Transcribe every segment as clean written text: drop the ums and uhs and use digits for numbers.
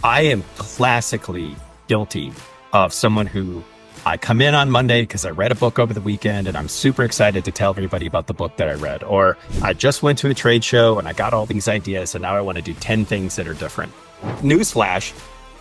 I am classically guilty of someone who I come in on Monday because I read a book over the weekend and I'm super excited to tell everybody about the book that I read. Or I just went to a trade show and I got all these ideas and now I want to do 10 things that are different. Newsflash,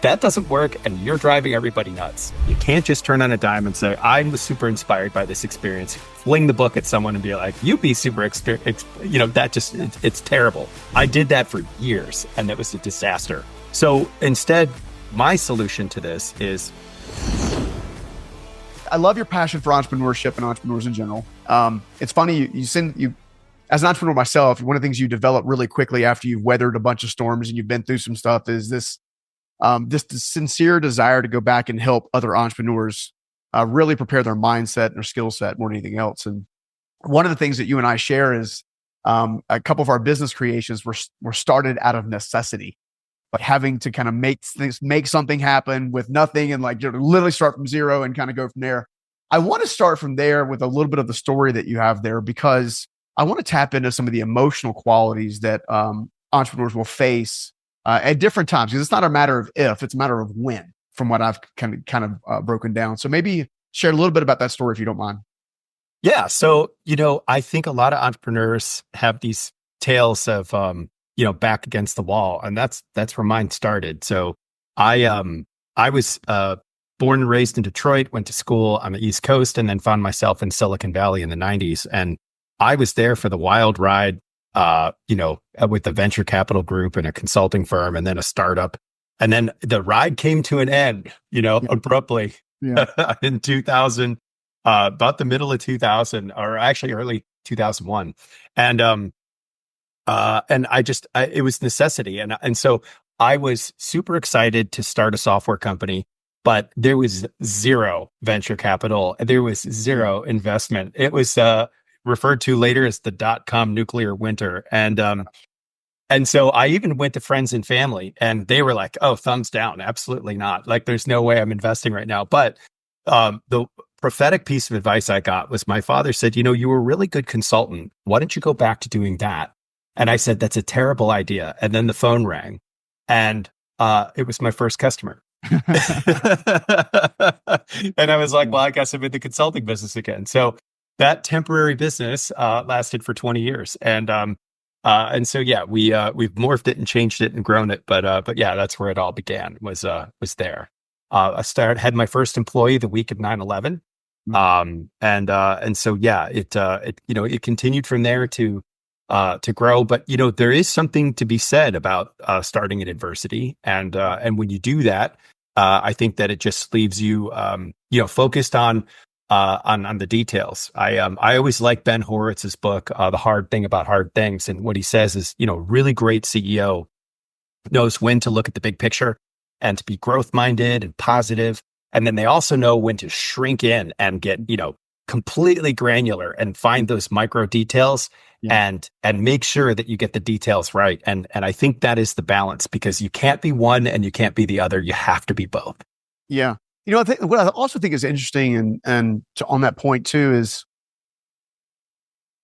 that doesn't work and you're driving everybody nuts. You can't just turn on a dime and say, I was super inspired by this experience, fling the book at someone and be like, you be super experienced. It's terrible. I did that for years and it was a disaster. So instead, my solution to this is I love your passion for entrepreneurship and entrepreneurs in general. It's funny, you as an entrepreneur myself, one of the things you develop really quickly after you've weathered a bunch of storms and you've been through some stuff is this sincere desire to go back and help other entrepreneurs really prepare their mindset and their skill set more than anything else. And one of the things that you and I share is a couple of our business creations were started out of necessity. Like having to kind of make something happen with nothing and like literally start from zero and kind of go from there. I want to start from there with a little bit of the story that you have there, because I want to tap into some of the emotional qualities that entrepreneurs will face at different times. Because it's not a matter of if, it's a matter of when, from what I've kind of broken down. So maybe share a little bit about that story if you don't mind. Yeah. So, I think a lot of entrepreneurs have these tales of, back against the wall. And that's where mine started. So I was born and raised in Detroit, went to school on the East Coast, and then found myself in Silicon Valley in the 90s. And I was there for the wild ride, with the venture capital group and a consulting firm and then a startup. And then the ride came to an end, abruptly in 2000, about the middle of 2000, or actually early 2001. And it was necessity. And so I was super excited to start a software company, but there was zero venture capital. There was zero investment. It was referred to later as the .com nuclear winter. And so I even went to friends and family and they were like, oh, thumbs down. Absolutely not. Like, there's no way I'm investing right now. But the prophetic piece of advice I got was my father said, you were a really good consultant. Why don't you go back to doing that? And I said, that's a terrible idea. And then the phone rang and it was my first customer. And I was like, well, I guess I'm in the consulting business again. So that temporary business lasted for 20 years. And so, yeah, we've morphed it and changed it and grown it. But yeah, that's where it all began, was there. Had my first employee the week of 9/11. And so, yeah, it continued from there to grow. But, there is something to be said about starting in adversity. And when you do that, I think that it just leaves you, focused on the details. I always like Ben Horowitz's book, The Hard Thing About Hard Things. And what he says is, really great CEO knows when to look at the big picture and to be growth minded and positive. And then they also know when to shrink in and get, completely granular and find those micro details and make sure that you get the details right. And I think that is the balance, because you can't be one and you can't be the other. You have to be both. Yeah. What I also think is interesting on that point too is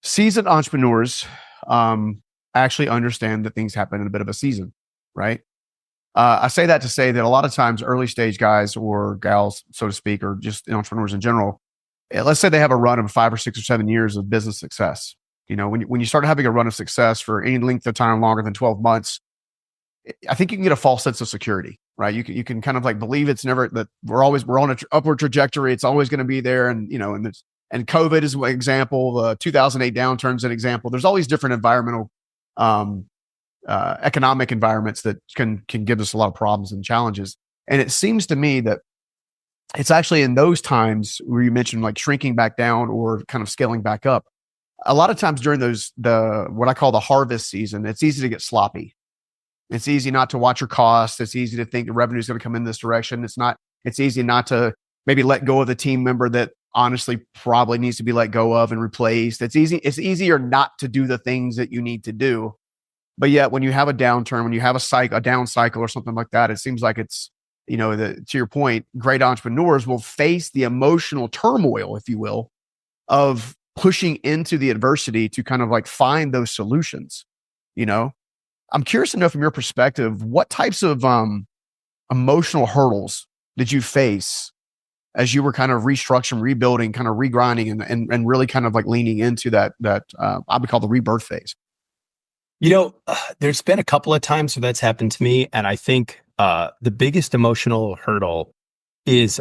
seasoned entrepreneurs actually understand that things happen in a bit of a season, right? I say that to say that a lot of times early stage guys or gals, so to speak, or just entrepreneurs in general, let's say they have a run of 5 or 6 or 7 years of business success. When you start having a run of success for any length of time longer than 12 months, I think you can get a false sense of security, right? You can kind of like believe it's never, that we're on an upward trajectory. It's always going to be there. And, and COVID is an example. The 2008 downturn is an example. There's all these different environmental, economic environments that can give us a lot of problems and challenges. And it seems to me that it's actually in those times where you mentioned like shrinking back down or kind of scaling back up. A lot of times during what I call the harvest season, it's easy to get sloppy. It's easy not to watch your costs. It's easy to think the revenue is going to come in this direction. It's easy not to maybe let go of the team member that honestly probably needs to be let go of and replaced. It's easier not to do the things that you need to do. But yet when you have a downturn, when you have a down cycle or something like that, it seems like it's, to your point, great entrepreneurs will face the emotional turmoil, if you will, of pushing into the adversity to kind of like find those solutions. I'm curious to know from your perspective, what types of emotional hurdles did you face as you were kind of restructuring, rebuilding, kind of regrinding, and really kind of like leaning into that I would call the rebirth phase? There's been a couple of times where that's happened to me, and I think the biggest emotional hurdle is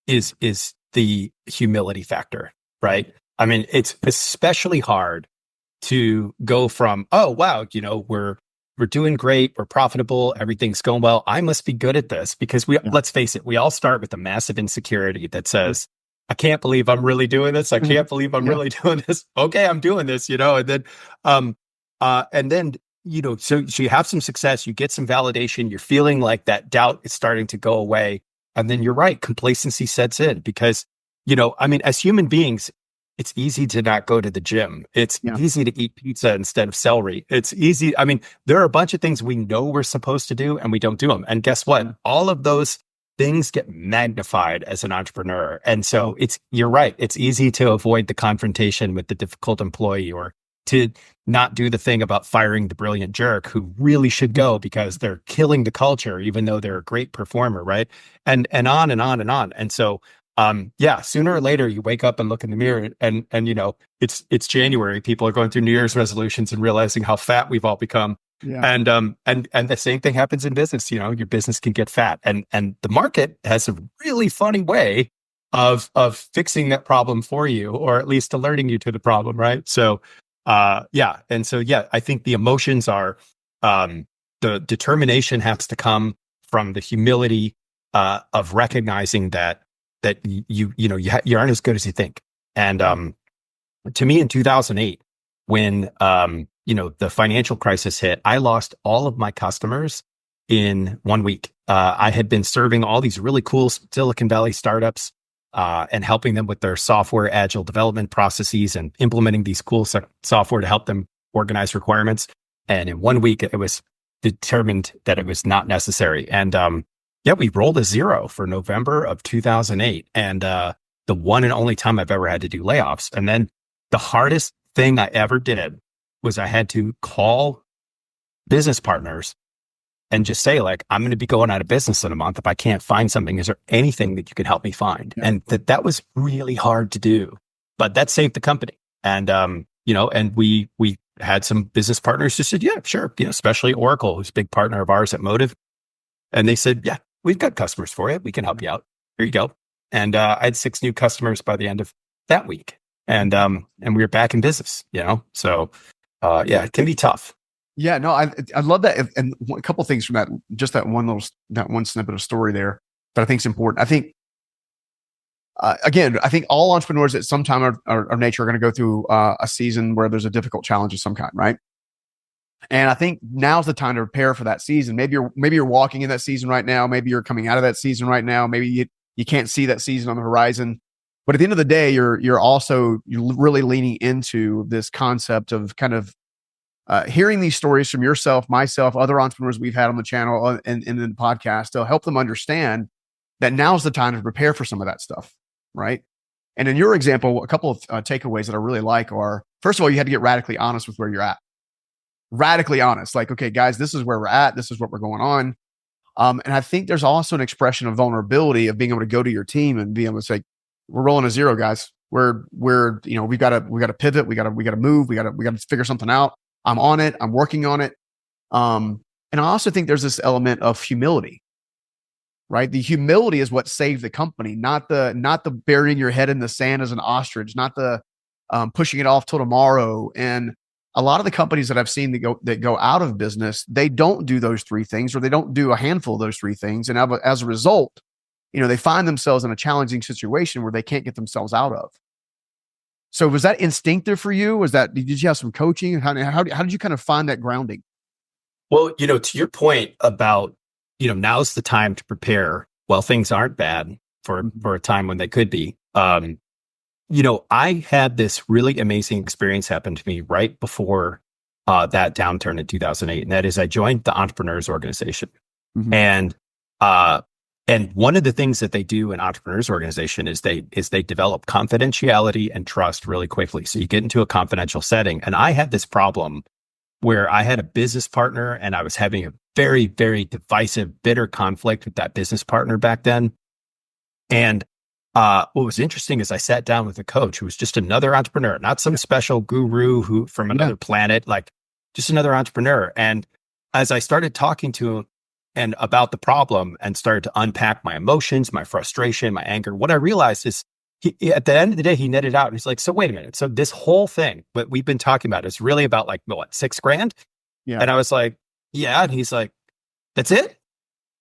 is the humility factor, right? I mean, it's especially hard to go from, oh wow, we're doing great, we're profitable, everything's going well, I must be good at this, because let's face it, we all start with a massive insecurity that says, I can't believe I'm really doing this. I can't believe I'm really doing this. Okay, I'm doing this, and then so you have some success, you get some validation, you're feeling like that doubt is starting to go away. And then you're right, complacency sets in because, I mean, as human beings, it's easy to not go to the gym. It's easy to eat pizza instead of celery. It's easy. I mean, there are a bunch of things we know we're supposed to do and we don't do them. And guess what? All of those things get magnified as an entrepreneur. And so you're right. It's easy to avoid the confrontation with the difficult employee, or to not do the thing about firing the brilliant jerk who really should go because they're killing the culture, even though they're a great performer. Right. And on and on and on. And so, sooner or later you wake up and look in the mirror and it's January. People are going through New Year's resolutions and realizing how fat we've all become. Yeah. And the same thing happens in business. Your business can get fat, and the market has a really funny way of fixing that problem for you, or at least alerting you to the problem. Right. So, I think the emotions are, the determination has to come from the humility, of recognizing that you aren't as good as you think. And, to me in 2008, when, the financial crisis hit, I lost all of my customers in 1 week. I had been serving all these really cool Silicon Valley startups, and helping them with their software agile development processes and implementing these cool software to help them organize requirements. And in 1 week, it was determined that it was not necessary. And we rolled a zero for November of 2008. And the one and only time I've ever had to do layoffs. And then the hardest thing I ever did was I had to call business partners and just say, like, I'm going to be going out of business in a month if I can't find something. Is there anything that you can help me find? Yeah. And that was really hard to do, but that saved the company. And, and we had some business partners who said, yeah, sure. Especially Oracle, who's a big partner of ours at Motive. And they said, yeah, we've got customers for you. We can help you out. Here you go. And I had 6 new customers by the end of that week. And we were back in business, So, it can be tough. Yeah, no, I love that. And a couple of things from that, just that one snippet of story there that I think is important. I think, again, I think all entrepreneurs at some time of nature are going to go through a season where there's a difficult challenge of some kind, right? And I think now's the time to prepare for that season. Maybe you're walking in that season right now. Maybe you're coming out of that season right now. Maybe you can't see that season on the horizon. But at the end of the day, you're really leaning into this concept of kind of hearing these stories from yourself, myself, other entrepreneurs we've had on the channel and in the podcast to help them understand that now's the time to prepare for some of that stuff, right? And in your example, a couple of takeaways that I really like are, first of all, you had to get radically honest with where you're at. Radically honest, like, okay, guys, this is where we're at. This is what we're going on. And I think there's also an expression of vulnerability of being able to go to your team and be able to say, we're rolling a zero, guys. We've got to pivot. We got to move. We got to figure something out. I'm on it. I'm working on it. And I also think there's this element of humility, right? The humility is what saved the company, not the burying your head in the sand as an ostrich, not the pushing it off till tomorrow. And a lot of the companies that I've seen that go out of business, they don't do those 3 things, or they don't do a handful of those 3 things. And as a result, they find themselves in a challenging situation where they can't get themselves out of. So was that instinctive for you? Did you have some coaching? How did you kind of find that grounding? Well, to your point about, now's the time to prepare. Well, things aren't bad for a time when they could be. I had this really amazing experience happen to me right before that downturn in 2008. And that is I joined the Entrepreneurs Organization. Mm-hmm. And one of the things that they do in Entrepreneurs Organization is they develop confidentiality and trust really quickly. So you get into a confidential setting. And I had this problem where I had a business partner and I was having a very, very divisive, bitter conflict with that business partner back then. And what was interesting is I sat down with a coach who was just another entrepreneur, not some special guru who from another planet, like just another entrepreneur. And as I started talking to him and about the problem and started to unpack my emotions, my frustration, my anger, what I realized is at the end of the day, he netted out and he's like, so wait a minute. So this whole thing, what we've been talking about is really about like, what, $6,000? Yeah. And I was like, yeah. And he's like, that's it?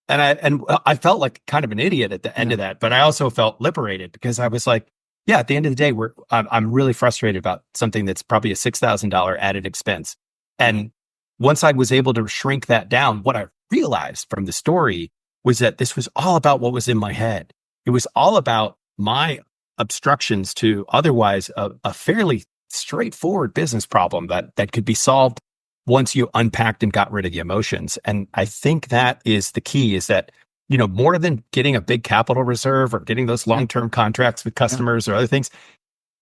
And I felt like kind of an idiot at the end of that, but I also felt liberated because I was like, yeah, at the end of the day, I'm really frustrated about something that's probably a $6,000 added expense. And once I was able to shrink that down, what I realized from the story was that this was all about what was in my head. It was all about my obstructions to otherwise a fairly straightforward business problem that could be solved once you unpacked and got rid of the emotions. And I think that is the key, is that, more than getting a big capital reserve or getting those long-term contracts with customers or other things,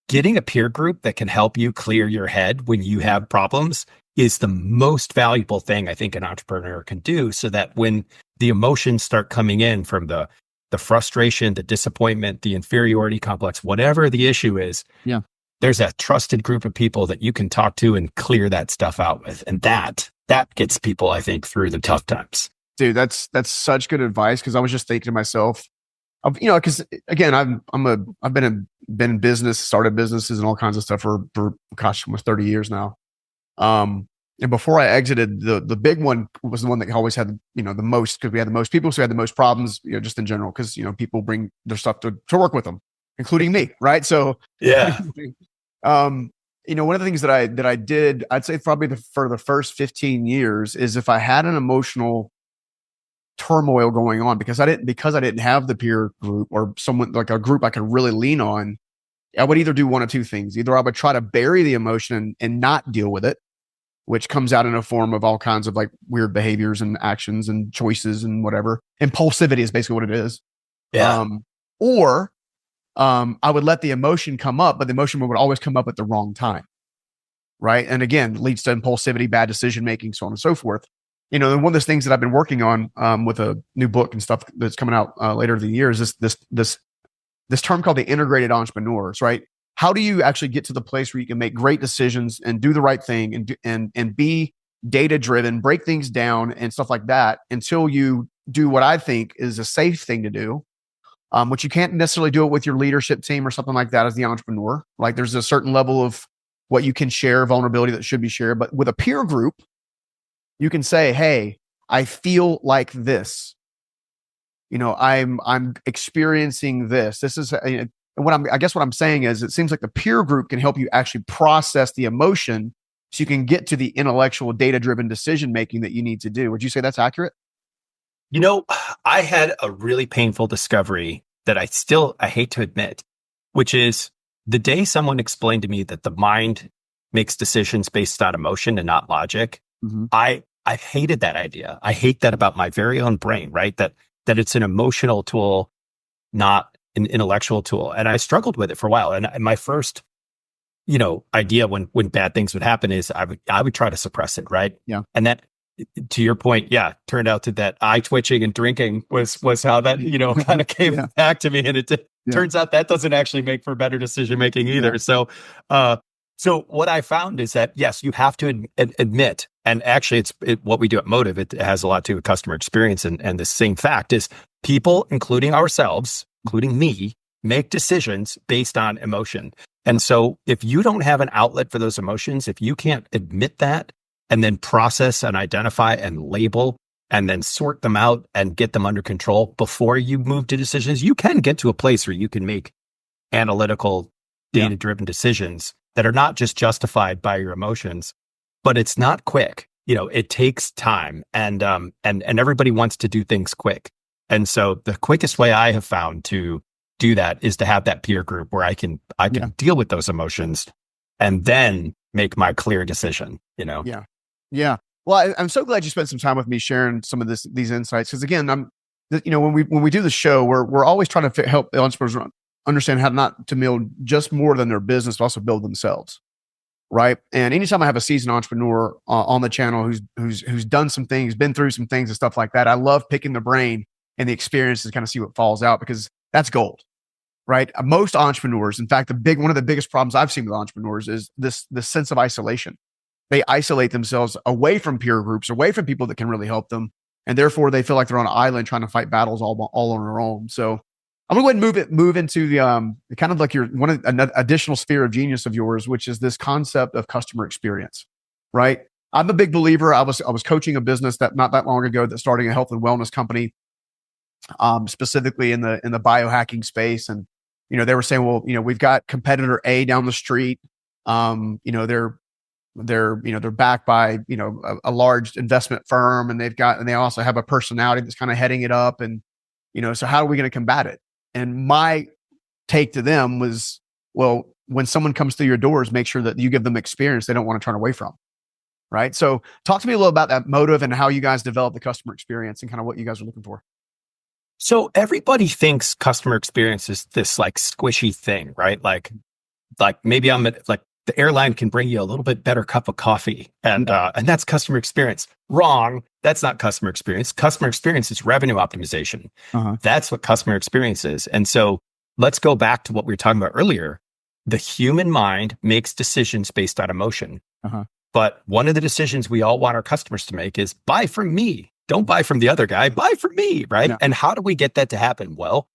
getting a peer group that can help you clear your head when you have problems is the most valuable thing I think an entrepreneur can do, so that when the emotions start coming in from the frustration, the disappointment, the inferiority complex, whatever the issue is, there's a trusted group of people that you can talk to and clear that stuff out with. And that gets people, I think, through the tough times. Dude, that's such good advice. Cause I was just thinking to myself, cause again, I've been in business, started businesses and all kinds of stuff for almost 30 years now. And before I exited, the big one was the one that always had, the most, because we had the most people, so we had the most problems, just in general, because, people bring their stuff to work with them, including me. Right. So, yeah. One of the things that I did, I'd say probably for the first 15 years is if I had an emotional turmoil going on because I didn't have the peer group or someone like a group I could really lean on, I would either do one of two things. Either I would try to bury the emotion and not deal with it, which comes out in a form of all kinds of like weird behaviors and actions and choices and whatever. Impulsivity is basically what it is. Yeah. Or I would let the emotion come up, but the emotion would always come up at the wrong time. Right. And again, leads to impulsivity, bad decision making, so on and so forth. And one of those things that I've been working on with a new book and stuff that's coming out later in the year is this term called the integrated entrepreneurs, right? How do you actually get to the place where you can make great decisions and do the right thing and be data driven, break things down and stuff like that until you do what I think is a safe thing to do, which you can't necessarily do it with your leadership team or something like that as the entrepreneur. Like there's a certain level of what you can share, vulnerability that should be shared. But with a peer group, you can say, hey, I feel like this. I'm experiencing this. This is and I guess what I'm saying is it seems like the peer group can help you actually process the emotion so you can get to the intellectual data-driven decision making that you need to do. Would you say that's accurate? I had a really painful discovery that I hate to admit, which is the day someone explained to me that the mind makes decisions based on emotion and not logic. Mm-hmm. I hated that idea. I hate that about my very own brain, right? That it's an emotional tool, not an intellectual tool. And I struggled with it for a while. And my first, idea when bad things would happen is I would try to suppress it. Right. Yeah. And that, to your point, turned out that eye twitching and drinking was how that, kind of came back to me. And it turns out that doesn't actually make for better decision making either. Yeah. So what I found is that, yes, you have to admit, and actually what we do at Motive, it has a lot to do with customer experience. And the same fact is people, including ourselves, including me, make decisions based on emotion. And so if you don't have an outlet for those emotions, if you can't admit that and then process and identify and label and then sort them out and get them under control before you move to decisions, you can get to a place where you can make analytical, data-driven decisions that are not just justified by your emotions, but it's not quick. It takes time and everybody wants to do things quick. And so the quickest way I have found to do that is to have that peer group where I can deal with those emotions and then make my clear decision, Yeah. Yeah. Well, I'm so glad you spent some time with me sharing some of these insights. Cause again, when we do the show, we're always trying to help the entrepreneurs understand how not to build just more than their business, but also build themselves. right? And anytime I have a seasoned entrepreneur on the channel who's done some things, been through some things and stuff like that, I love picking the brain and the experience to kind of see what falls out, because that's gold, right? Most entrepreneurs, in fact, one of the biggest problems I've seen with entrepreneurs is this sense of isolation. They isolate themselves away from peer groups, away from people that can really help them, and therefore they feel like they're on an island trying to fight battles all on their own. So I'm going to go ahead and move into the kind of like your an additional sphere of genius of yours, which is this concept of customer experience, right? I'm a big believer. I was coaching a business that not that long ago that's starting a health and wellness company, specifically in the biohacking space, and they were saying, well, we've got competitor A down the street. They're backed by a large investment firm, and they also have a personality that's kind of heading it up, and so how are we going to combat it? And my take to them was, well, when someone comes through your doors, make sure that you give them experience they don't want to turn away from, right? So talk to me a little about that motive and how you guys develop the customer experience and kind of what you guys are looking for. So everybody thinks customer experience is this like squishy thing, right? Like maybe like the airline can bring you a little bit better cup of coffee, and that's customer experience. Wrong. That's not customer experience. Customer experience is revenue optimization. That's what customer experience is. And so let's go back to what we were talking about earlier. The human mind makes decisions based on emotion. But one of the decisions we all want our customers to make is buy from me. Don't buy from the other guy. Buy from me, right? Yeah. And how do we get that to happen? Well,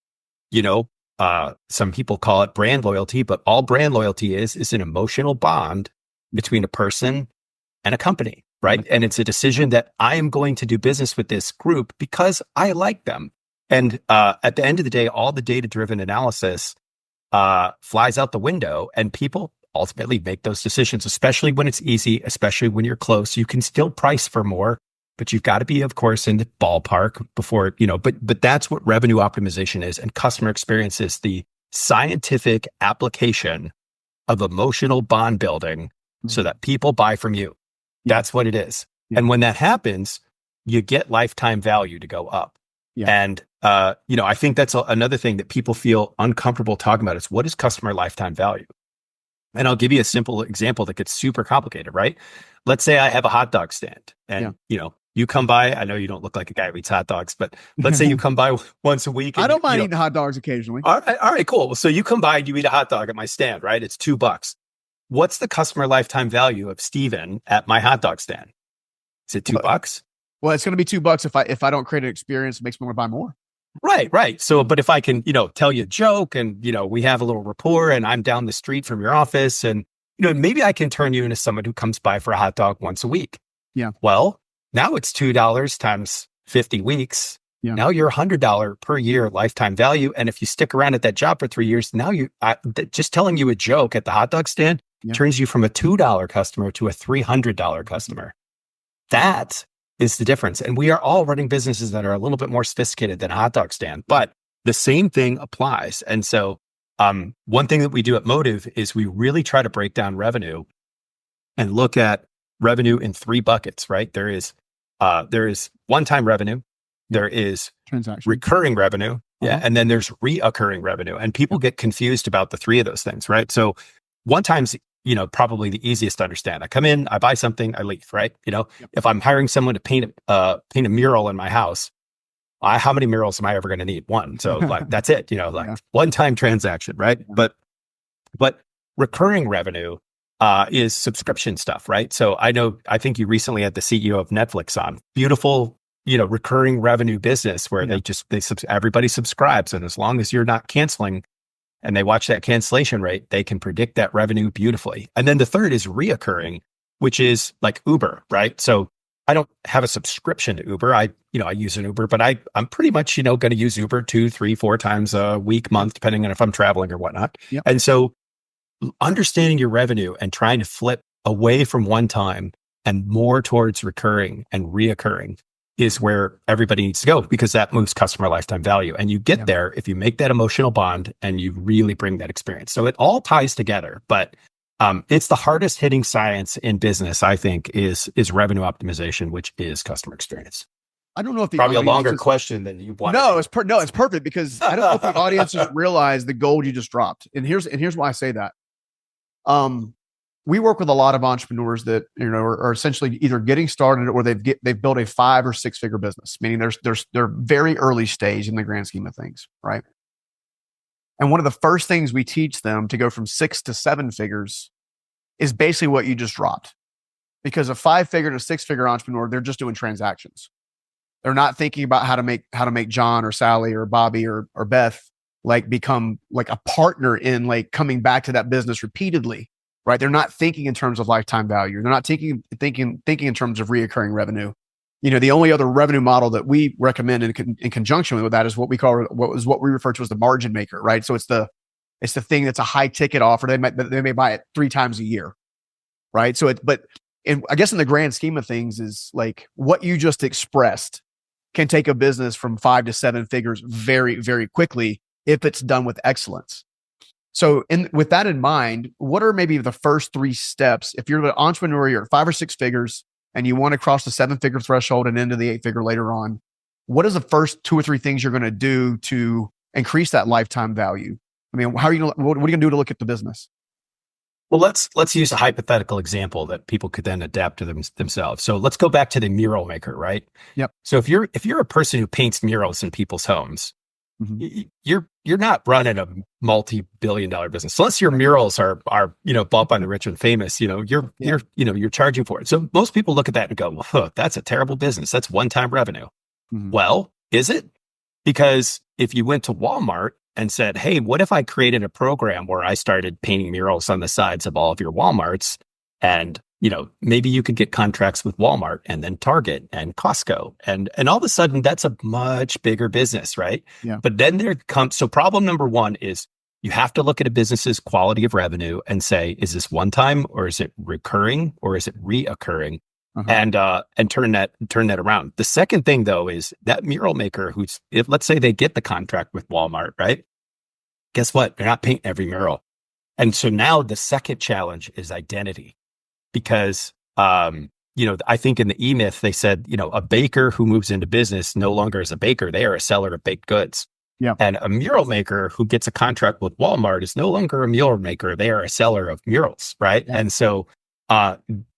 some people call it brand loyalty, but all brand loyalty is an emotional bond between a person and a company, right? And it's a decision that I am going to do business with this group because I like them. And at the end of the day, all the data-driven analysis flies out the window, and people ultimately make those decisions, especially when it's easy, especially when you're close. You can still price for more, but you've got to be, of course, in the ballpark before, but that's what revenue optimization is. And customer experience is the scientific application of emotional bond building so that people buy from you. That's what it is. And when that happens, you get lifetime value to go up. And, I think that's another thing that people feel uncomfortable talking about is what is customer lifetime value? And I'll give you a simple example that gets super complicated, right? Let's say I have a hot dog stand and, you come by. I know you don't look like a guy who eats hot dogs, but let's say you come by once a week. I don't mind eating hot dogs occasionally. All right, cool. Well, so you come by and you eat a hot dog at my stand, right? It's $2. What's the customer lifetime value of Steven at my hot dog stand? Is it $2? Well, it's going to be $2 if I don't create an experience that makes me want to buy more. Right. So, but if I can, tell you a joke and, we have a little rapport and I'm down the street from your office and, maybe I can turn you into someone who comes by for a hot dog once a week. Yeah. Well, now it's $2 times 50 weeks. Yeah. Now you're $100 per year lifetime value. And if you stick around at that job for 3 years, now just telling you a joke at the hot dog stand turns you from a $2 customer to a $300 customer. That is the difference. And we are all running businesses that are a little bit more sophisticated than a hot dog stand, but the same thing applies. And so one thing that we do at Motive is we really try to break down revenue and look at revenue in 3 buckets, right? There is one-time revenue, there is recurring revenue, and then there's reoccurring revenue. And people get confused about the 3 of those things, right? So one-time's probably the easiest to understand. I come in, I buy something, I leave, right? If I'm hiring someone to paint a mural in my house, how many murals am I ever going to need? One. So like, that's it, one-time transaction, right? But recurring revenue is subscription stuff, right? So I think you recently had the CEO of Netflix on. Beautiful, recurring revenue business where everybody subscribes. And as long as you're not canceling and they watch that cancellation rate, they can predict that revenue beautifully. And then the third is reoccurring, which is like Uber, right? So I don't have a subscription to Uber. I use an Uber, but I'm pretty much, going to use Uber 2, 3, 4 times a week, month, depending on if I'm traveling or whatnot. Yep. And so understanding your revenue and trying to flip away from one time and more towards recurring and reoccurring is where everybody needs to go, because that moves customer lifetime value. And you get there if you make that emotional bond and you really bring that experience. So it all ties together, but it's the hardest hitting science in business, I think, is revenue optimization, which is customer experience. I don't know if probably a longer question than you want. No, it's perfect, because I don't know if the audiences realize the gold you just dropped. And here's why I say that. we work with a lot of entrepreneurs that are essentially either getting started or they've built a 5 or 6 figure business, meaning they're very early stage in the grand scheme of things, right? And one of the first things we teach them to go from 6 to 7 figures is basically what you just dropped, because a 5 figure to 6 figure entrepreneur, they're just doing transactions. They're not thinking about how to make John or Sally or Bobby or Beth like become like a partner in like coming back to that business repeatedly, right? They're not thinking in terms of lifetime value. They're not thinking in terms of reoccurring revenue. The only other revenue model that we recommend in conjunction with that is what we refer to as the margin maker, right? So it's the thing that's a high ticket offer. They may buy it 3 times a year, right? And I guess in the grand scheme of things is like what you just expressed can take a business from 5 to 7 figures very, very quickly if it's done with excellence. So with that in mind, what are maybe the first 3 steps if you're an entrepreneur, you're at 5 or 6 figures and you want to cross the 7-figure threshold and into the 8-figure later on? What is the first 2 or 3 things you're going to do to increase that lifetime value? I mean, what are you going to do to look at the business? Well, let's use a hypothetical example that people could then adapt to themselves. So let's go back to the mural maker, right? Yep. So if you're a person who paints murals in people's homes, mm-hmm. you're not running a multi-billion-dollar business unless your murals are bought by the rich and famous. You're charging for it. So most people look at that and go, well, huh, that's a terrible business. That's one-time revenue. Mm-hmm. Well, is it? Because if you went to Walmart and said, hey, what if I created a program where I started painting murals on the sides of all of your Walmarts, and maybe you could get contracts with Walmart and then Target and Costco, and all of a sudden that's a much bigger business, right? Yeah. But then so problem number 1 is you have to look at a business's quality of revenue and say, is this one time or is it recurring or is it reoccurring? Uh-huh. And turn that around. The second thing though is that mural maker if let's say they get the contract with Walmart, right? Guess what? They're not painting every mural. And so now the second challenge is identity, because I think in the E-Myth they said, a baker who moves into business no longer is a baker, they are a seller of baked goods. Yeah. And a mural maker who gets a contract with Walmart is no longer a mural maker, they are a seller of murals, right? Yeah. And so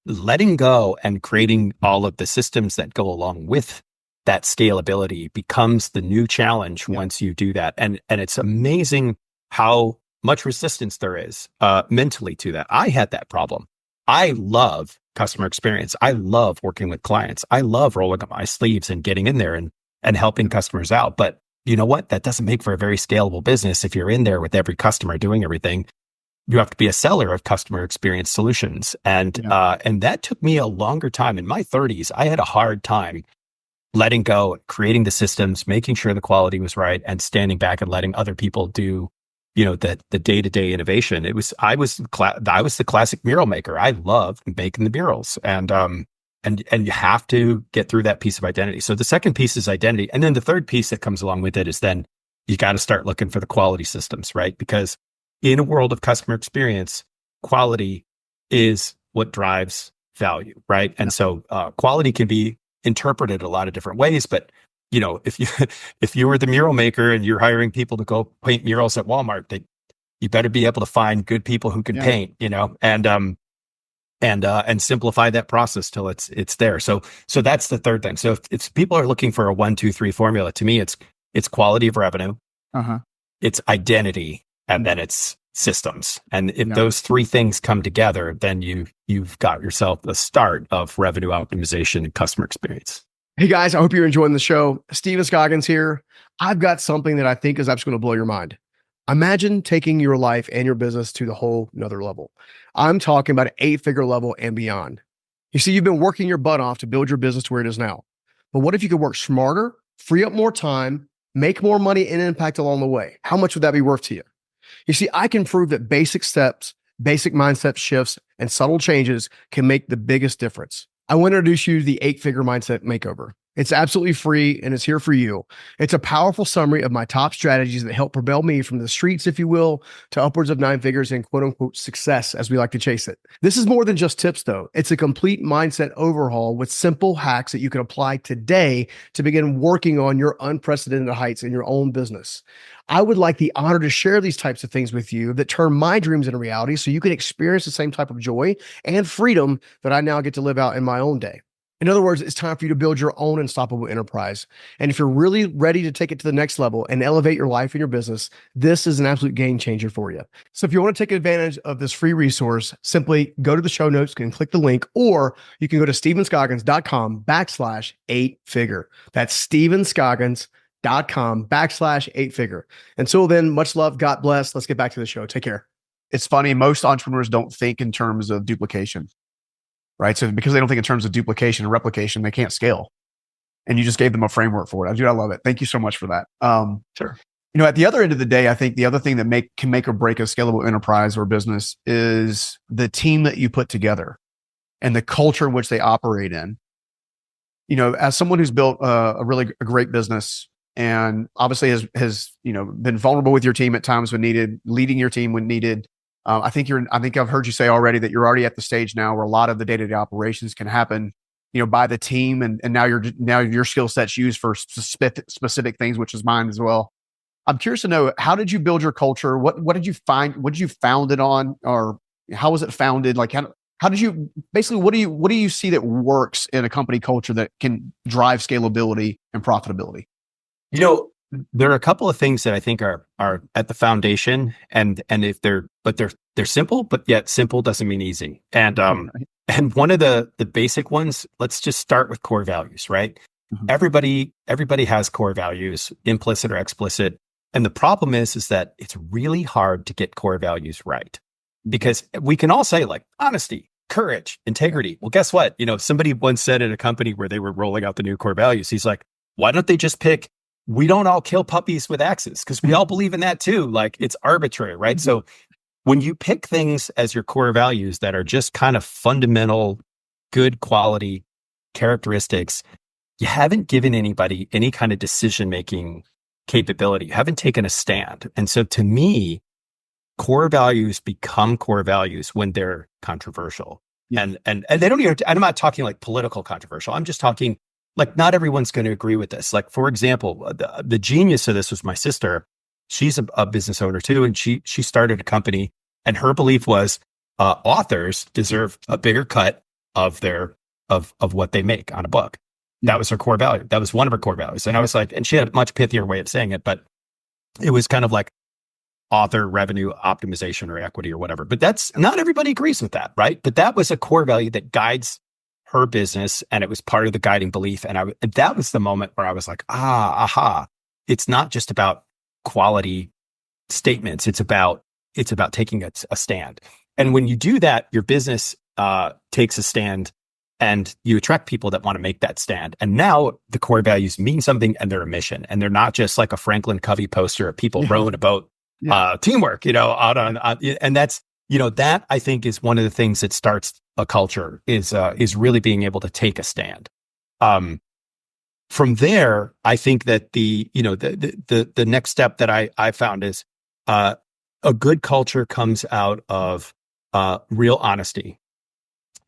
letting go and creating all of the systems that go along with that scalability becomes the new challenge once you do that. And it's amazing how much resistance there is mentally to that. I had that problem. I love customer experience. I love working with clients. I love rolling up my sleeves and getting in there and helping customers out. But you know what? That doesn't make for a very scalable business if you're in there with every customer doing everything. You have to be a seller of customer experience solutions. And that took me a longer time. In my 30s, I had a hard time letting go, creating the systems, making sure the quality was right, and standing back and letting other people do, the day-to-day innovation. I was the classic mural maker. I loved making the murals, and you have to get through that piece of identity. So the second piece is identity, and then the third piece that comes along with it is then you got to start looking for the quality systems, right? Because in a world of customer experience, quality is what drives value, right? And so quality can be interpreted a lot of different ways, but if you were the mural maker and you're hiring people to go paint murals at Walmart, you better be able to find good people who can paint, and simplify that process till it's there. So that's the third thing. So if people are looking for a 1, 2, 3 formula, to me, it's quality of revenue, it's identity, and then it's systems. And if those 3 things come together, then you've got yourself the start of revenue optimization and customer experience. Hey guys, I hope you're enjoying the show. Steven Scoggins here. I've got something that I think is absolutely going to blow your mind. Imagine taking your life and your business to the whole another level. I'm talking about an 8-figure level and beyond. You see, you've been working your butt off to build your business to where it is now. But what if you could work smarter, free up more time, make more money and impact along the way? How much would that be worth to you? You see, I can prove that basic steps, basic mindset shifts, and subtle changes can make the biggest difference. I want to introduce you to the 8-figure mindset makeover. It's absolutely free and it's here for you. It's a powerful summary of my top strategies that help propel me from the streets, if you will, to upwards of 9 figures and quote unquote success as we like to chase it. This is more than just tips though. It's a complete mindset overhaul with simple hacks that you can apply today to begin working on your unprecedented heights in your own business. I would like the honor to share these types of things with you that turn my dreams into reality so you can experience the same type of joy and freedom that I now get to live out in my own day. In other words, it's time for you to build your own unstoppable enterprise. And if you're really ready to take it to the next level and elevate your life and your business, this is an absolute game changer for you. So if you want to take advantage of this free resource, simply go to the show notes and click the link, or you can go to stevenscoggins.com/8-figure. That's stevenscoggins.com/8-figure. Until then, much love. God bless. Let's get back to the show. Take care. It's funny. Most entrepreneurs don't think in terms of duplication, right? So because they don't think in terms of duplication and replication, they can't scale. And you just gave them a framework for it. I love it. Thank you so much for that. Sure. At the other end of the day, I think the other thing that can make or break a scalable enterprise or business is the team that you put together and the culture in which they operate in. As someone who's built a great business and obviously has been vulnerable with your team at times when needed, leading your team when needed. I think I've heard you say already that you're already at the stage now where a lot of the day-to-day operations can happen, by the team, and now your skill set's used for specific things, which is mine as well. I'm curious to know, how did you build your culture? What did you find? What did you found it on, or how was it founded? Like how did you basically what do you see that works in a company culture that can drive scalability and profitability? There are a couple of things that I think are at the foundation, and if they're simple, but yet simple doesn't mean easy. And and one of the basic ones, let's just start with core values, right? Mm-hmm. Everybody has core values, implicit or explicit. And the problem is that it's really hard to get core values right, because we can all say like honesty, courage, integrity. Well, guess what? Somebody once said at a company where they were rolling out the new core values, he's like, why don't they just pick, we don't all kill puppies with axes, because we all believe in that too. Like, it's arbitrary, right? Mm-hmm. So when you pick things as your core values that are just kind of fundamental, good quality characteristics, you haven't given anybody any kind of decision-making capability. You haven't taken a stand. And so to me, core values become core values when they're controversial. Yeah. And they don't even, I'm not talking like political controversial. I'm just talking like, not everyone's going to agree with this. Like, for example, the genius of this was my sister. She's a business owner too. And she started a company, and her belief was authors deserve a bigger cut of what they make on a book. That was her core value. That was one of her core values. And I was like, and she had a much pithier way of saying it, but it was kind of like author revenue optimization or equity or whatever. But that's, not everybody agrees with that, right? But that was a core value that guides her business, and it was part of the guiding belief. And that was the moment where I was like, aha, it's not just about quality statements. It's about taking a stand. And when you do that, your business takes a stand, and you attract people that want to make that stand. And now the core values mean something, and they're a mission, and they're not just like a Franklin Covey poster of people rowing a boat, teamwork, out on, and that's, that I think is one of the things that starts a culture is really being able to take a stand. From there, I think that the next step that I found is a good culture comes out of real honesty.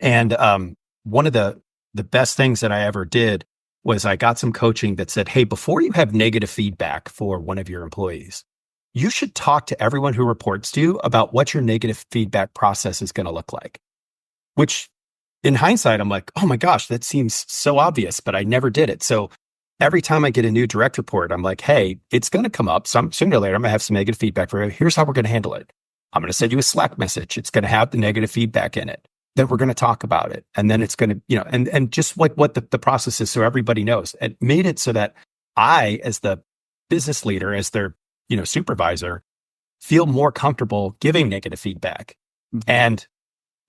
And one of the best things that I ever did was I got some coaching that said, hey, before you have negative feedback for one of your employees, you should talk to everyone who reports to you about what your negative feedback process is going to look like. Which, in hindsight, I'm like, oh my gosh, that seems so obvious, but I never did it. So every time I get a new direct report, I'm like, hey, it's going to come up sooner or later. I'm going to have some negative feedback for you. Here's how we're going to handle it. I'm going to send you a Slack message. It's going to have the negative feedback in it. Then we're going to talk about it. And then it's going to, and just like what the process is, so everybody knows. It made it so that I, as the business leader, as their, supervisor, feel more comfortable giving negative feedback. Mm-hmm. And,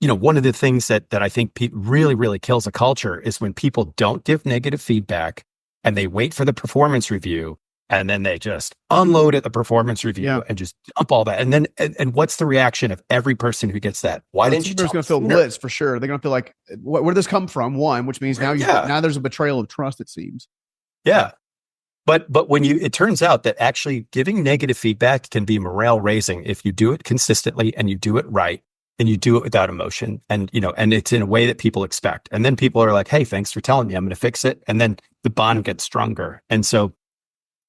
one of the things that I think really, really kills a culture is when people don't give negative feedback and they wait for the performance review And then they just unload at the performance review and just dump all that. And then, and what's the reaction of every person who gets that? Why didn't you tell going to feel blitzed for sure. They're going to feel like, where did this come from? One, which means now now there's a betrayal of trust, it seems. Yeah. But when it turns out that actually giving negative feedback can be morale raising if you do it consistently and you do it right and you do it without emotion and, and it's in a way that people expect. And then people are like, hey, thanks for telling me, I'm going to fix it. And then the bond gets stronger. And so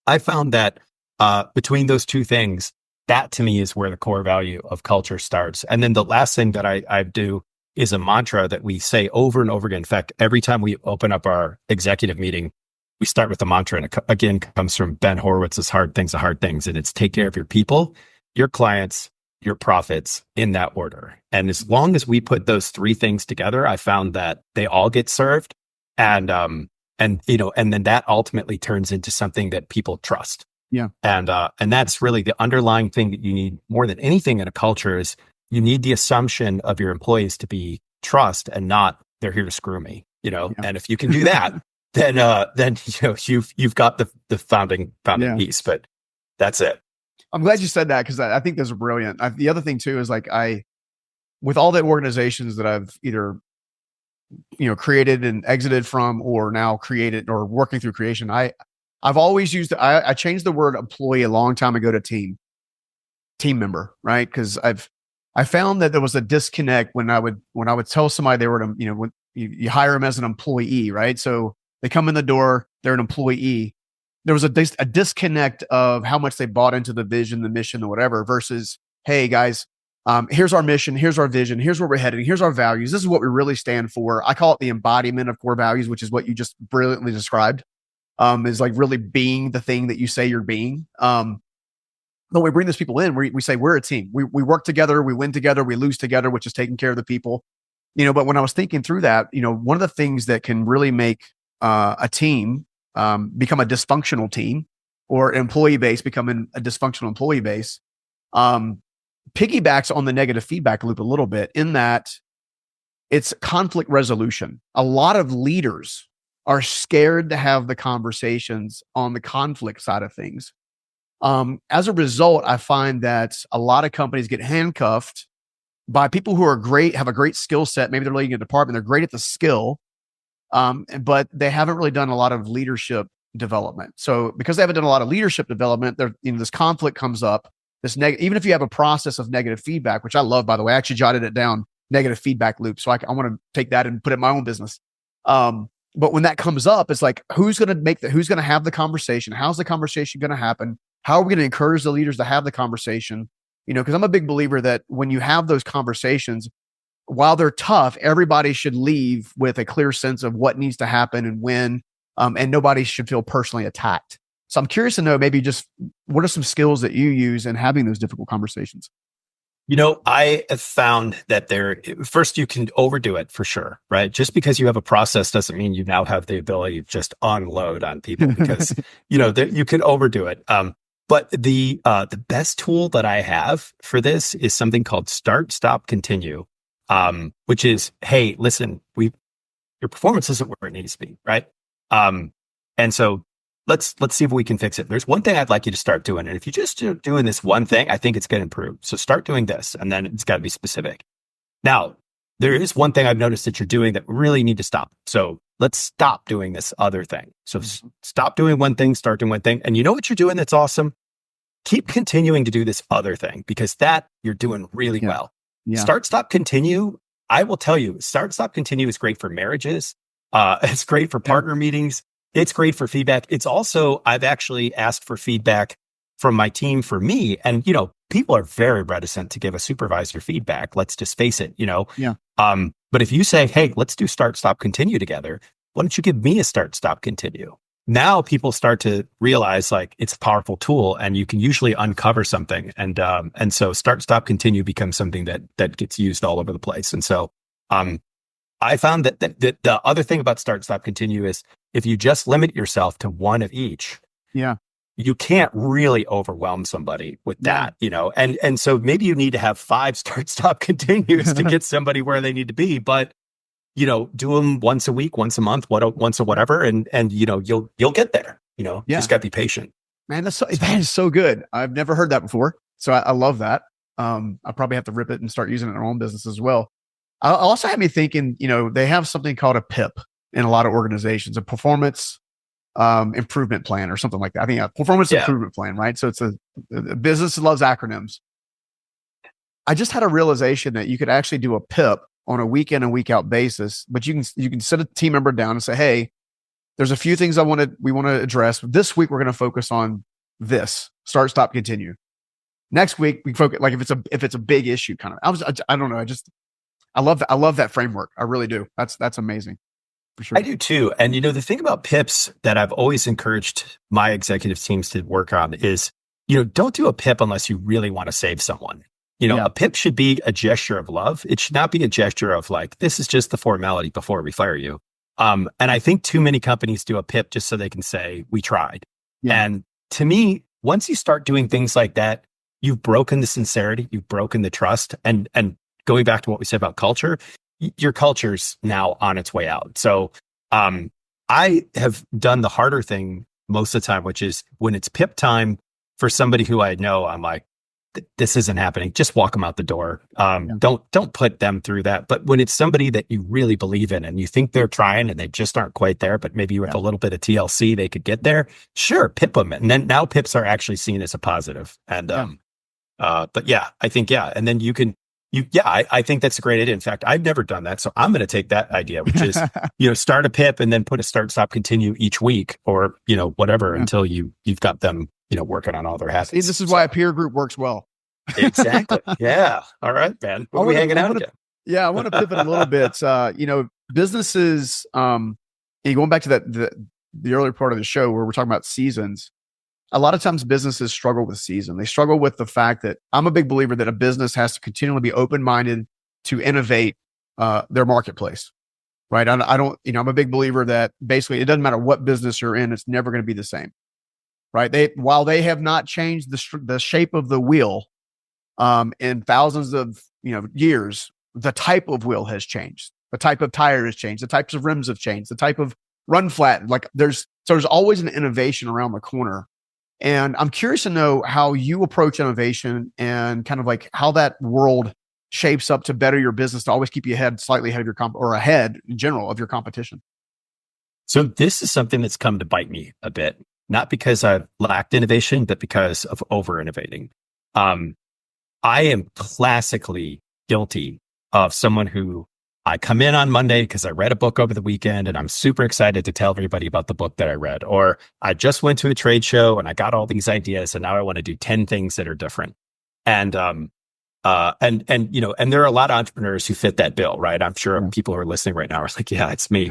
I found that between those two things, that to me is where the core value of culture starts. And then the last thing that I do is a mantra that we say over and over again. In fact, every time we open up our executive meeting, we start with the mantra. And it again comes from Ben Horowitz's Hard Things are Hard Things. And it's take care of your people, your clients, your profits in that order. And as long as we put those three things together, I found that they all get served. And then that ultimately turns into something that people trust. Yeah. And that's really the underlying thing that you need more than anything in a culture is you need the assumption of your employees to be trust and not they're here to screw me, and if you can do that, then you've got the founding piece, but that's it. I'm glad you said that because I think those are brilliant. The other thing too is like with all the organizations that I've either created and exited from, or now created or working through creation, I've always used I changed the word employee a long time ago to team member, right? Because I found that there was a disconnect when I would tell somebody they were when you hire them as an employee, right? So they come in the door, they're an employee. There was a disconnect of how much they bought into the vision, the mission, or whatever, versus, hey guys, here's our mission, here's our vision, here's where we're heading, here's our values. This is what we really stand for. I call it the embodiment of core values, which is what you just brilliantly described. Is like really being the thing that you say you're being. When we bring those people in, we say we're a team. We work together, we win together, we lose together, which is taking care of the people. But when I was thinking through that, one of the things that can really make a team become a dysfunctional team, or employee base becoming a dysfunctional employee base, piggybacks on the negative feedback loop a little bit, in that it's conflict resolution. A lot of leaders are scared to have the conversations on the conflict side of things. As a result, I find that a lot of companies get handcuffed by people who are great, have a great skill set. Maybe they're leading a department, they're great at the skill, but they haven't really done a lot of leadership development. So because they haven't done a lot of leadership development, this conflict comes up. Even if you have a process of negative feedback, which I love, by the way, I actually jotted it down, negative feedback loop. So I want to take that and put it in my own business. But when that comes up, it's like, who's going to have the conversation? How's the conversation going to happen? How are we going to encourage the leaders to have the conversation? Because I'm a big believer that when you have those conversations, while they're tough, everybody should leave with a clear sense of what needs to happen and when, and nobody should feel personally attacked. So I'm curious to know, maybe just what are some skills that you use in having those difficult conversations? I have found that first you can overdo it for sure, right? Just because you have a process doesn't mean you now have the ability to just unload on people because, you can overdo it. But the best tool that I have for this is something called Start, Stop, Continue, which is, hey, listen, your performance isn't where it needs to be, right? And so let's see if we can fix it. There's one thing I'd like you to start doing. And if you just doing this one thing, I think it's going to improve. So start doing this, and then it's got to be specific. Now, there is one thing I've noticed that you're doing that we really need to stop. So let's stop doing this other thing. So stop doing one thing, start doing one thing. And you know what you're doing that's awesome? Keep continuing to do this other thing, because that you're doing really well. Yeah. Start, stop, continue. I will tell you, start, stop, continue is great for marriages. It's great for partner meetings. It's great for feedback. It's also, I've actually asked for feedback from my team for me. And, people are very reticent to give a supervisor feedback. Let's just face it, Yeah. But if you say, hey, let's do start, stop, continue together, why don't you give me a start, stop, continue? Now people start to realize like it's a powerful tool, and you can usually uncover something. And so start, stop, continue becomes something that gets used all over the place. And so, I found that the other thing about start, stop, continue is if you just limit yourself to one of each, you can't really overwhelm somebody with that, and so maybe you need to have 5 start, stop, continues to get somebody where they need to be. But, do them once a week, once a month, once or whatever. And you'll get there, just got to be patient. Man, that is so good. I've never heard that before. So I love that. I probably have to rip it and start using it in our own business as well. I also had me thinking, they have something called a PIP in a lot of organizations, a performance improvement plan or something like that. I think a performance improvement plan, right? So it's a business loves acronyms. I just had a realization that you could actually do a PIP on a week in and week out basis, but you can sit a team member down and say, hey, there's a few things we want to address. This week, we're going to focus on this: start, stop, continue. Next week, we focus, like if it's a big issue kind of, I don't know. I love that framework. I really do. That's amazing. For sure. I do too. And the thing about PIPs that I've always encouraged my executive teams to work on is, don't do a PIP unless you really want to save someone. A PIP should be a gesture of love. It should not be a gesture of like, this is just the formality before we fire you. And I think too many companies do a PIP just so they can say, we tried. Yeah. And to me, once you start doing things like that, you've broken the sincerity, you've broken the trust. And going back to what we said about culture, your culture's now on its way out. So I have done the harder thing most of the time, which is when it's PIP time for somebody who I know, I'm like, this isn't happening. Just walk them out the door. Don't put them through that. But when it's somebody that you really believe in and you think they're trying and they just aren't quite there, but maybe with a little bit of TLC, they could get there. Sure. PIP them. And then now PIPs are actually seen as a positive. And, but yeah, I think, And then I think that's a great idea. In fact, I've never done that. So I'm going to take that idea, which is, start a PIP and then put a start, stop, continue each week or, whatever until you've got them, working on all their habits. See, this is why a peer group works well. Exactly. Yeah. All right, man. We'll be hanging out again. Yeah. I want to pivot a little bit. Businesses, going back to the earlier part of the show where we're talking about seasons, a lot of times businesses struggle with season. They struggle with the fact that I'm a big believer that a business has to continually be open-minded to innovate their marketplace, right? I don't, I'm a big believer that basically it doesn't matter what business you're in, it's never going to be the same, right? While they have not changed the shape of the wheel in thousands of years, the type of wheel has changed. The type of tire has changed. The types of rims have changed. The type of run flat, like there's always an innovation around the corner. And I'm curious to know how you approach innovation and kind of like how that world shapes up to better your business to always keep you slightly ahead of your or ahead in general of your competition. So this is something that's come to bite me a bit, not because I've lacked innovation, but because of over innovating. I am classically guilty of someone who I come in on Monday because I read a book over the weekend and I'm super excited to tell everybody about the book that I read. Or I just went to a trade show and I got all these ideas and now I want to do 10 things that are different. And there are a lot of entrepreneurs who fit that bill, right? I'm sure people who are listening right now are like, yeah, it's me.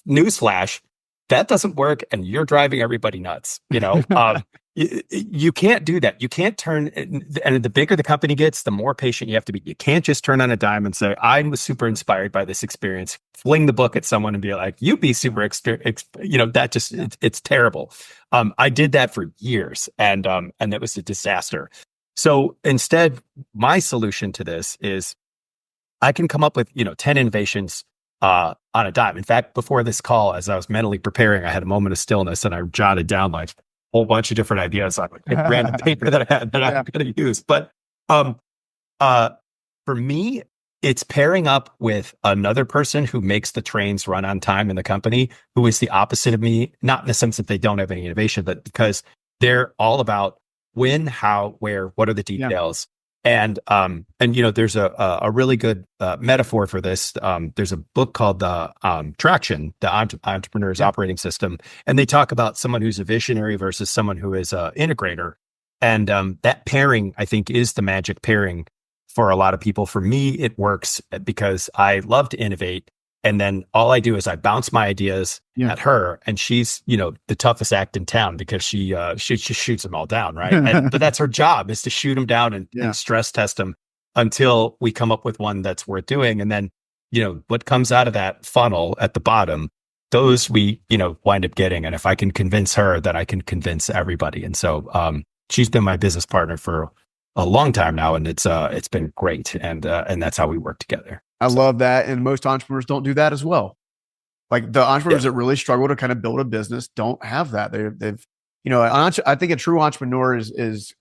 Newsflash, that doesn't work and you're driving everybody nuts. You can't do that. You can't turn, and the bigger the company gets, the more patient you have to be. You can't just turn on a dime and say, I was super inspired by this experience, fling the book at someone and be like, you be super it's terrible. I did that for years and it was a disaster. So instead, my solution to this is I can come up with, 10 innovations on a dime. In fact, before this call, as I was mentally preparing, I had a moment of stillness and I jotted down like whole bunch of different ideas on like random paper that I had that I'm going to use. But for me, it's pairing up with another person who makes the trains run on time in the company, who is the opposite of me, not in the sense that they don't have any innovation, but because they're all about when, how, where, what are the details. And there's a really good metaphor for this. There's a book called Traction, the Entrepreneur's Operating System. And they talk about someone who's a visionary versus someone who is an integrator. And that pairing, I think, is the magic pairing for a lot of people. For me, it works because I love to innovate. And then all I do is I bounce my ideas at her, and she's, the toughest act in town because she just shoots them all down, right? But that's her job, is to shoot them down and stress test them until we come up with one that's worth doing. And then, what comes out of that funnel at the bottom, those we, wind up getting. And if I can convince her, then I can convince everybody. And so she's been my business partner for a long time now, and it's been great. And that's how we work together. I love that. And most entrepreneurs don't do that as well. Like the entrepreneurs that really struggle to kind of build a business don't have that. I think a true entrepreneur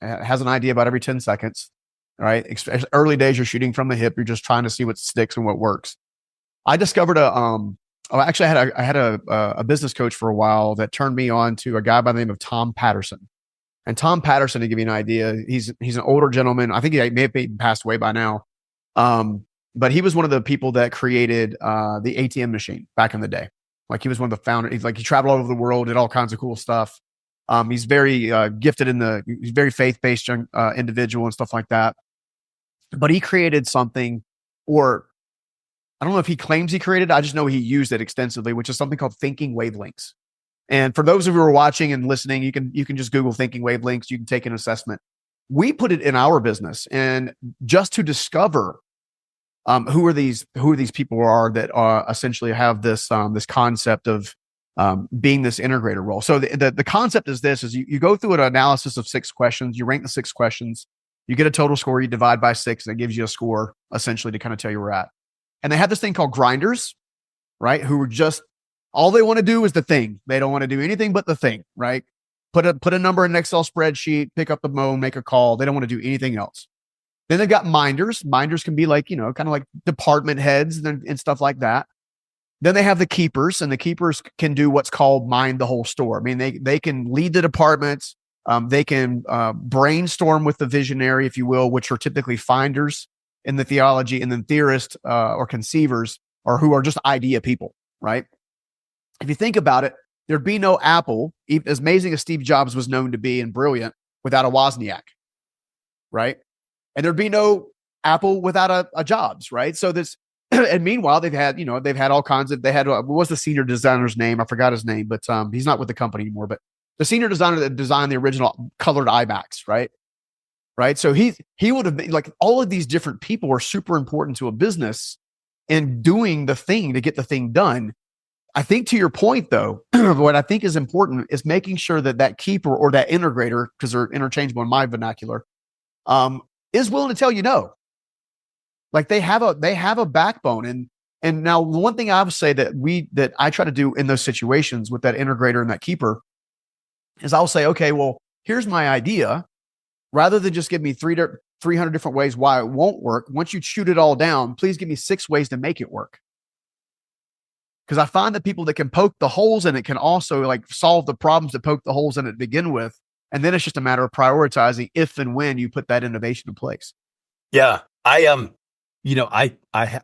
has an idea about every 10 seconds, right? Early days, you're shooting from the hip. You're just trying to see what sticks and what works. I discovered I had a business coach for a while that turned me on to a guy by the name of Tom Patterson. And Tom Patterson, to give you an idea, he's an older gentleman. I think he may have passed away by now. But he was one of the people that created the ATM machine back in the day. Like he was one of the founders. He traveled all over the world, did all kinds of cool stuff. He's very gifted he's very faith-based individual and stuff like that. But he created something, or I don't know if he claims he created it. I just know he used it extensively, which is something called thinking wavelengths. And for those of you who are watching and listening, you can just Google thinking wavelengths. You can take an assessment. We put it in our business, and just to discover who are these people that essentially have this concept of being this integrator role. So the concept is this: you go through an analysis of 6 questions. You rank the 6 questions. You get a total score. You divide by 6, and it gives you a score essentially to kind of tell you where we're at. And they have this thing called grinders, right? Who are just all they want to do is the thing. They don't want to do anything but the thing, right? Put a number in an Excel spreadsheet, pick up the phone, make a call. They don't want to do anything else. Then they've got minders. Minders can be like, kind of like department heads and stuff like that. Then they have the keepers, and the keepers can do what's called mind the whole store. I mean, they can lead the departments. They can brainstorm with the visionary, if you will, which are typically finders in the theology, and then theorists or conceivers, or who are just idea people, right? If you think about it, there'd be no Apple, even as amazing as Steve Jobs was known to be and brilliant, without a Wozniak, right? And there'd be no Apple without a Jobs, right? So this, and meanwhile, they've had all kinds of, what was the senior designer's name? I forgot his name, but he's not with the company anymore, but the senior designer that designed the original colored iMacs, right? Right. So he would have been like, all of these different people are super important to a business and doing the thing to get the thing done. I think to your point though, what I think is important is making sure that keeper or that integrator, because they're interchangeable in my vernacular, is willing to tell you no. Like they have a backbone. And now one thing I would say that I try to do in those situations with that integrator and that keeper is I'll say, okay, well, here's my idea. Rather than just give me 300 different ways why it won't work, once you shoot it all down, please give me 6 ways to make it work. Because I find that people that can poke the holes in it can also like solve the problems that poke the holes in it to begin with. And then it's just a matter of prioritizing if and when you put that innovation in place. Yeah. I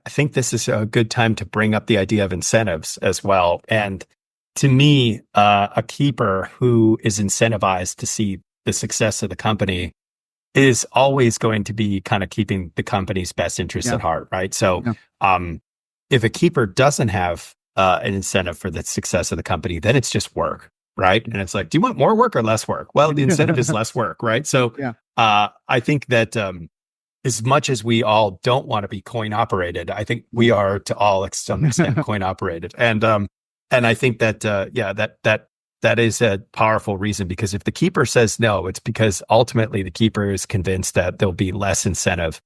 think this is a good time to bring up the idea of incentives as well. And to me, a keeper who is incentivized to see the success of the company is always going to be kind of keeping the company's best interests at heart, right? So if a keeper doesn't have an incentive for the success of the company, then it's just work, right? And it's like, do you want more work or less work? Well, the incentive is less work, right? So I think that as much as we all don't want to be coin operated, I think we are to some extent coin operated. And I think that that is a powerful reason, because if the keeper says no, it's because ultimately the keeper is convinced that there'll be less incentive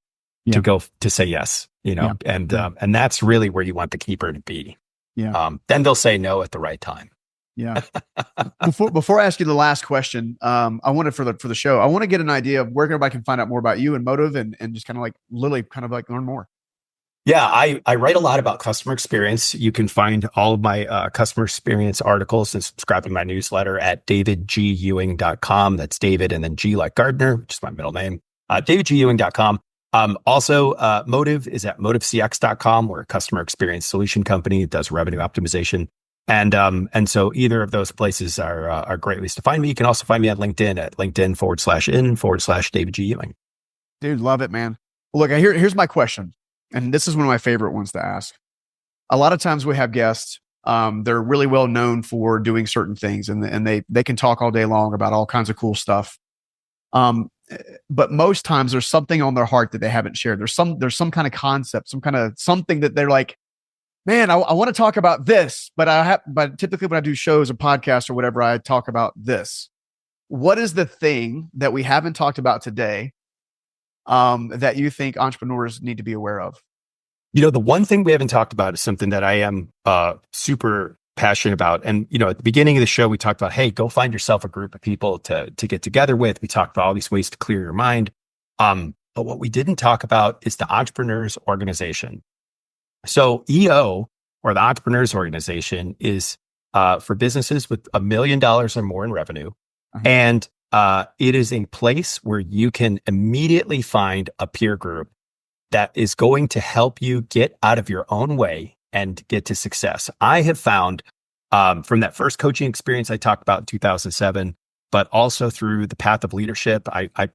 to say yes, and that's really where you want the keeper to be. Then they'll say no at the right time. Yeah. Before I ask you the last question, I wanted for the show, I want to get an idea of where everybody can find out more about you and Motive and just kind of like literally kind of like learn more. Yeah, I write a lot about customer experience. You can find all of my customer experience articles and subscribe to my newsletter at davidgewing.com. That's David and then G like Gardner, which is my middle name, davidgewing.com. Also, Motive is at motivecx.com. We're a customer experience solution company that does revenue optimization. And so either of those places are great ways to find me. You can also find me at LinkedIn at LinkedIn/in/David G. Ewing. Dude, love it, man. Well, look, here's my question. And this is one of my favorite ones to ask. A lot of times we have guests, they're really well known for doing certain things, and they can talk all day long about all kinds of cool stuff. But most times there's something on their heart that they haven't shared. There's some kind of concept, some kind of something that they're like, man, I want to talk about this, but typically when I do shows or podcasts or whatever, I talk about this. What is the thing that we haven't talked about today that you think entrepreneurs need to be aware of? The one thing we haven't talked about is something that I am super passionate about. And, at the beginning of the show, we talked about, hey, go find yourself a group of people to get together with. We talked about all these ways to clear your mind. But what we didn't talk about is the Entrepreneurs Organization. So EO, or the Entrepreneurs Organization, is for businesses with $1 million or more in revenue. And it is a place where you can immediately find a peer group that is going to help you get out of your own way and get to success. I have found from that first coaching experience I talked about in 2007, but also through the path of leadership. I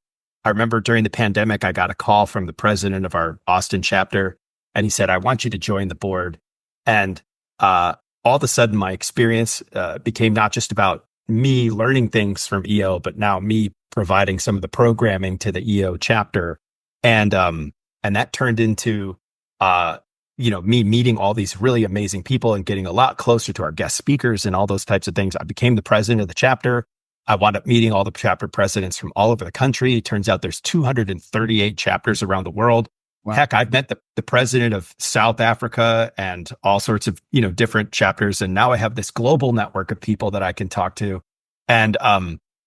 remember during the pandemic, I got a call from the president of our Austin chapter, and he said, I want you to join the board. And all of a sudden, my experience became not just about me learning things from EO, but now me providing some of the programming to the EO chapter. And that turned into, me meeting all these really amazing people and getting a lot closer to our guest speakers and all those types of things. I became the president of the chapter. I wound up meeting all the chapter presidents from all over the country. It turns out there's 238 chapters around the world. Wow. Heck, I've met the president of South Africa and all sorts of, different chapters. And now I have this global network of people that I can talk to. And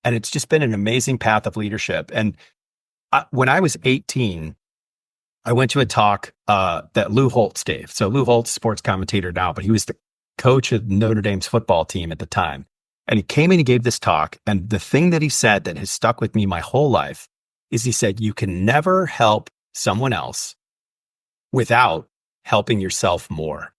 it's just been an amazing path of leadership. And when I was 18, I went to a talk that Lou Holtz gave. So Lou Holtz, sports commentator now, but he was the coach of Notre Dame's football team at the time. And he came and he gave this talk. And the thing that he said that has stuck with me my whole life is he said, you can never help someone else without helping yourself more.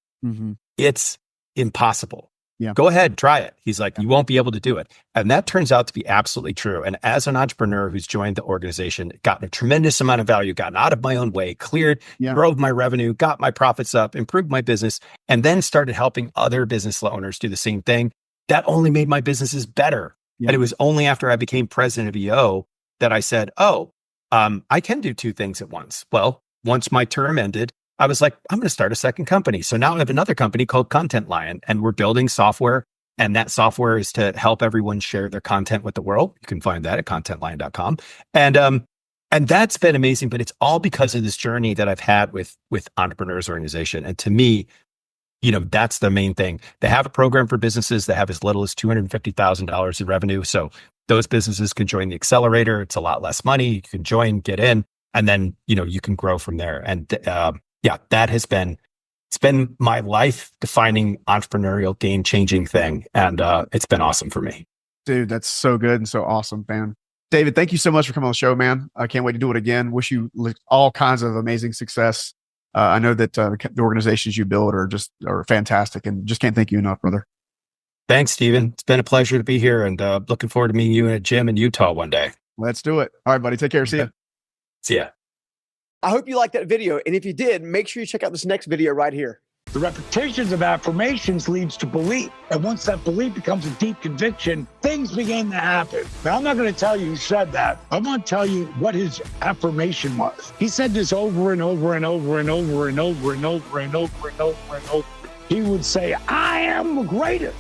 It's impossible. Yeah. Go ahead, try it. He's like, you won't be able to do it. And that turns out to be absolutely true. And as an entrepreneur who's joined the organization, gotten a tremendous amount of value, gotten out of my own way, cleared, drove my revenue, got my profits up, improved my business, and then started helping other business owners do the same thing. That only made my businesses better. And it was only after I became president of EO that I said, I can do two things at once. Well, once my term ended, I was like, I'm going to start a second company. So now I have another company called Content Lion, and we're building software. And that software is to help everyone share their content with the world. You can find that at contentlion.com. And that's been amazing, but it's all because of this journey that I've had with Entrepreneurs Organization. And to me, that's the main thing. They have a program for businesses that have as little as $250,000 in revenue. So those businesses can join the accelerator. It's a lot less money. You can join, get in, and then, you can grow from there. And that has been, it's been my life defining entrepreneurial game changing thing. And it's been awesome for me. Dude, that's so good and so awesome, man. David, thank you so much for coming on the show, man. I can't wait to do it again. Wish you all kinds of amazing success. I know that the organizations you build are fantastic, and just can't thank you enough, brother. Thanks, Stephen. It's been a pleasure to be here, and looking forward to meeting you in a gym in Utah one day. Let's do it. All right, buddy. Take care. See ya. See ya. I hope you liked that video. And if you did, make sure you check out this next video right here. The repetitions of affirmations leads to belief. And once that belief becomes a deep conviction, things begin to happen. Now, I'm not going to tell you who said that. I'm going to tell you what his affirmation was. He said this over and over and over and over and over and over and over and over and over. He would say, I am the greatest.